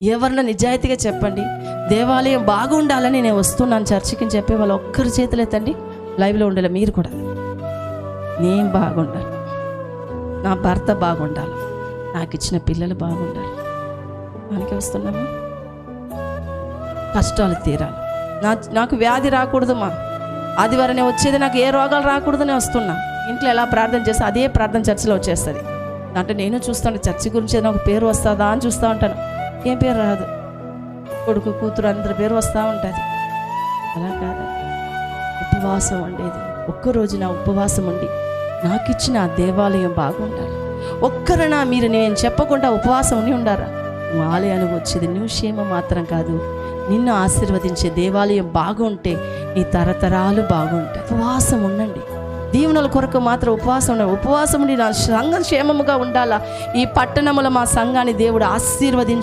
ఎవరిలో నిజాయితీగా చెప్పండి, దేవాలయం బాగుండాలని నేను వస్తున్నాను చర్చికి అని చెప్పే వాళ్ళు ఒక్కరి చేతులు ఎత్తండి. లైవ్లో ఉండాలి మీరు కూడా. నేను బాగుండాలి, నా భర్త బాగుండాలి, నాకు ఇచ్చిన పిల్లలు బాగుండాలి. మనకి వస్తున్నామా? కష్టాలు తీరాలి, నాకు వ్యాధి రాకూడదు. ఆదివారం నేను వచ్చేది నాకు ఏ రోగాలు రాకూడదని వస్తున్నా. ఇంట్లో ఎలా ప్రార్థన చేస్తే అదే ప్రార్థన చర్చిలో వచ్చేస్తుంది. అంటే నేను చూస్తాను చర్చి గురించి ఏదైనా ఒక పేరు వస్తుందా అని చూస్తూ ఉంటాను. ఏం పేరు రాదు, కొడుకు కూతురు అందరి పేరు వస్తూ ఉంటుంది. అలా కాదు, ఉపవాసం ఉండేది. ఒక్కరోజు నా ఉపవాసం ఉండి నాకు ఇచ్చిన ఆ దేవాలయం బాగుండాలి. ఒక్కరైనా మీరు నేను చెప్పకుండా ఉపవాసం ఉండి ఉండారా? నువ్వు ఆలయానికి వచ్చేది నువ్వు క్షేమం మాత్రం కాదు, నిన్ను ఆశీర్వదించే దేవాలయం బాగుంటే నీ తరతరాలు బాగుంటాయి. ఉపవాసం ఉండండి. దీవెనల కొరకు మాత్రం ఉపవాసం ఉండాలి. ఉపవాసం ఉండి నా సంఘం క్షేమముగా ఉండాలా. ఈ పట్టణంలో మా సంఘాన్ని దేవుడు ఆశీర్వదించి